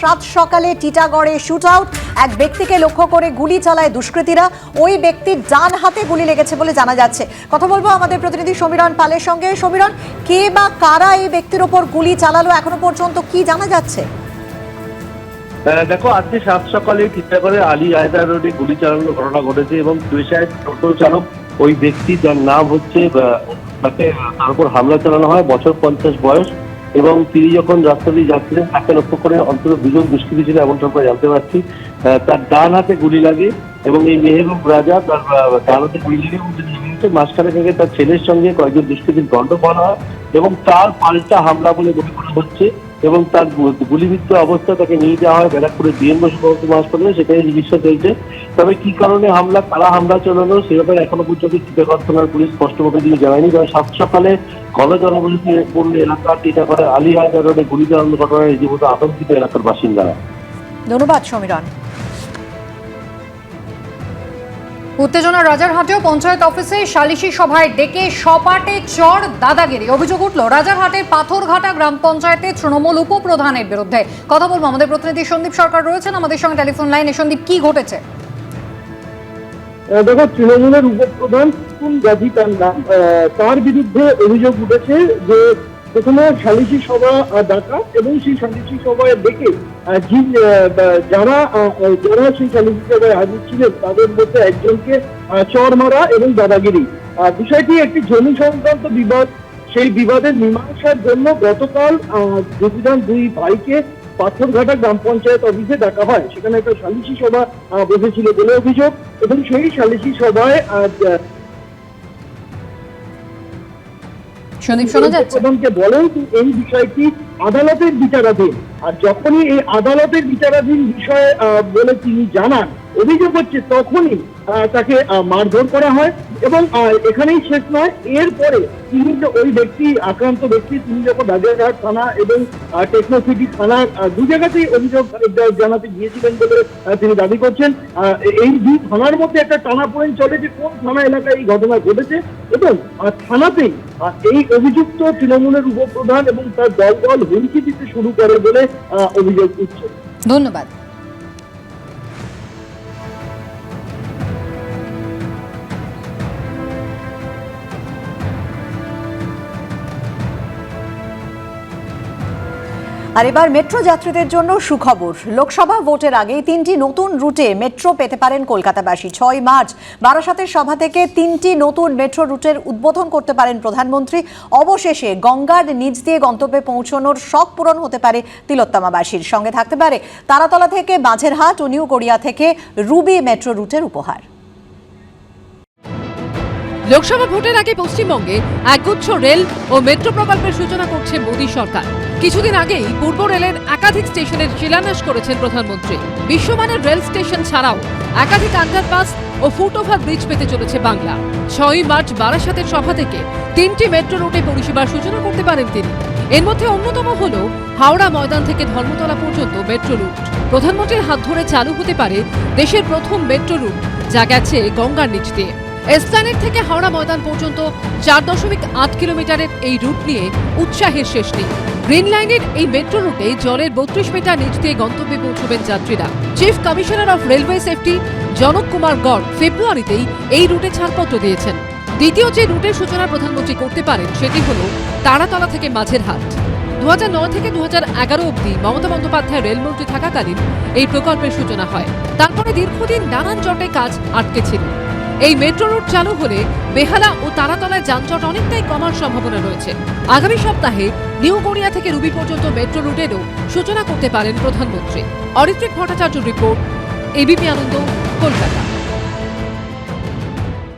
সাত সকালে টিটাগড়ে shoot out, এক ব্যক্তিকে লক্ষ্য করে গুলি চালায় দুষ্কৃতীরা। ওই ব্যক্তির ডান হাতে গুলি লেগেছে বলে জানা যাচ্ছে। কথা বলবো আমাদের প্রতিনিধি সমীরণ পালের সঙ্গে। সমীরণ, কে বা কারা এই ব্যক্তির ওপর গুলি চালালো, এখনো পর্যন্ত কি জানা যাচ্ছে? দেখো, আজকে সাত সকালে টিটাগড়ে আলী আয়দা রোডে গুলি চালানোর ঘটনা ঘটেছে এবং পেশায় টোটো চালক ওই ব্যক্তি, যার নাম হচ্ছে, তাকে তার উপর হামলা চালানো হয়। বছর 50 বয়স এবং তিনি যখন রাস্তা দিয়ে যাচ্ছিলেন তাকে লক্ষ্য করে অন্তত দুজন দুষ্কৃতী ছিল, এমন আমরা জানতে পারছি। তার ডান হাতে গুলি লাগে এবং এই মেহেরুব রাজা তার ডান হাতে গুলি লেগে মাঝখানে থেকে তার ছেলের সঙ্গে কয়েকজন দুষ্কৃতীর গন্ডগোল হয় এবং তার পাল্টা হামলা বলে মনে করা হচ্ছে এবং তার গুলিবিদ্ধ অবস্থায় তাকে নিয়ে যাওয়া হয় ব্যারাকপুরের ডিএম বসু হাসপাতালে, সেখানে চিকিৎসা চলছে। তবে কি কারণে হামলা, কারা হামলা চালানো, সে ব্যাপারে এখনো পর্যন্ত টিটাগড় থানার পুলিশ স্পষ্টভাবে কিছু জানায়নি। কারণ সাত সকালে ঘন জনবসতিপূর্ণ এলাকা টিটাগড়ে আলী আয়দা রোডে গুলি চালানোর ঘটনায় রীতিমতো আতঙ্কিত এলাকার বাসিন্দারা। ধন্যবাদ সমীরণ। উত্তেজনা রাজারহাটেও পঞ্চায়েত অফিসে সালিশি সভায় ডেকে সপাটে চড় দাদাগিরি। অভিযোগ উঠল রাজারহাটের পাথরঘাটা গ্রাম পঞ্চায়েতের তৃণমূল উপপ্রধানের বিরুদ্ধে। কথা বলবো আমাদের প্রতিনিধি সন্দীপ সরকার রয়েছেন আমাদের সঙ্গে টেলিফোন লাইনে। সন্দীপ, কি ঘটেছে? দেখো, তৃণমূলের উপপ্রধান গাজী তার নাম, তার বিরুদ্ধে অভিযোগ উঠেছে যে প্রথমে সালিশি সভা ডাকা এবং সেই সালিশি সভায় ডেকে যারা সেই সালিশি সভায় হাজির ছিলেন তাদের মধ্যে একজনকে চড় মারা এবং দাদাগিরি। বিষয়টি একটি জমি সংক্রান্ত বিবাদ। সেই বিবাদের মীমাংসার জন্য গতকাল দুই ভাইকে পাথরঘাটা গ্রাম পঞ্চায়েত অফিসে ডাকা হয়। সেখানে একটা সালিশি সভা বসেছিল বলে অভিযোগ এবং সেই সালিশি সভায় প্রধানকে বলেন এই বিষয়টি আদালতের বিচারাধীন। আর যখনই এই আদালতের বিচারাধীন বিষয় বলে তিনি জানান, অভিযোগ হচ্ছে, তখনই তাকে মারধর করা হয় এবং এখানেই শেষ নয়। এরপরে তিনি ওই ব্যক্তি, আক্রান্ত ব্যক্তি, তিনি যখন রাজারহাট থানা এবং টেকনোসিটি থানার দু জায়গাতেই অভিযোগ জানাতে গিয়েছিলেন বলে তিনি দাবি করছেন। এই দুই থানার মধ্যে একটা টানাপোড়েন চলে যে কোন থানা এলাকায় এই ঘটনা ঘটেছে এবং থানাতেই এই অভিযুক্ত তৃণমূলের উপপ্রধান এবং তার দল হুমকি দিতে শুরু করে বলে অভিযোগ উঠছে। ধন্যবাদ। আর এবার মেট্রো যাত্রীদের জন্য সুখবর। লোকসভা ভোটের আগেই 3টি নতুন রুটে মেট্রো পেতে পারেন কলকাতাবাসী। 6 মার্চ বারাসাতের সভা থেকে 3টি নতুন মেট্রো রুটের উদ্বোধন করতে পারেন প্রধানমন্ত্রী। অবশেষে গঙ্গার নিচ দিয়ে গন্তব্যে পৌঁছানোর শখ পূরণ হতে পারে তিলোত্তমাবাসীর। সঙ্গে থাকতে পারে তারাতলা থেকে মাঝেরহাট ও নিউ গড়িয়া থেকে রুবি মেট্রো রুটের উপহার। লোকসভা ভোটের আগে পশ্চিমবঙ্গে একগুচ্ছ রেল ও মেট্রো প্রকল্পের সূচনা করছে মোদী সরকার। কিছুদিন আগেই পূর্ব রেলের একাধিক স্টেশনের শিলান্যাস করেছেন প্রধানমন্ত্রী। বিশ্বমানের রেল স্টেশন ছাড়াও একাধিক আন্ডারপাস ও ফুটওভার ব্রিজ পেতে চলেছে বাংলা। 6 মার্চ বারাসাতের সভা থেকে 3টি মেট্রো রুটে পরিষেবার সূচনা করতে পারেন তিনি। এর মধ্যে অন্যতম হল হাওড়া ময়দান থেকে ধর্মতলা পর্যন্ত মেট্রো রুট। প্রধানমন্ত্রীর হাত ধরে চালু হতে পারে দেশের প্রথম মেট্রো রুট, যা গেছে গঙ্গার নিচ দিয়ে। এসপ্ল্যানেড থেকে হাওড়া ময়দান পর্যন্ত 4.8 কিলোমিটারের এই রুট নিয়ে উৎসাহের শেষ নেই। গ্রিন লাইনের এই মেট্রো রুটে জলের 32 মিটার নিচ দিয়ে গন্তব্যে পৌঁছবেন যাত্রীরা। Chief commissioner of railway safety জনক কুমার গড় ফেব্রুয়ারিতেই এই রুটে ছাড়পত্র দিয়েছেন। দ্বিতীয় যে রুটের সূচনা প্রধানমন্ত্রী করতে পারেন সেটি হল তারাতলা থেকে মাঝেরহাট। 2009 থেকে 2011 অবধি মমতা বন্দ্যোপাধ্যায় রেলমন্ত্রী থাকাকালীন এই প্রকল্পের সূচনা হয়। তারপরে দীর্ঘদিন নানান জটে কাজ আটকে ছিল। এই মেট্রো রুট চালু হলে বেহালা ও তারাতলায় যানজট অনেকটাই কমার সম্ভাবনা রয়েছে। আগামী সপ্তাহে নিউ গড়িয়া থেকে রুবি পর্যন্ত মেট্রো রুটেরও সূচনা করতে পারেন প্রধানমন্ত্রী। অরিত্রিক ভট্টাচার্য রিপোর্ট, এবিপি আনন্দ, কলকাতা।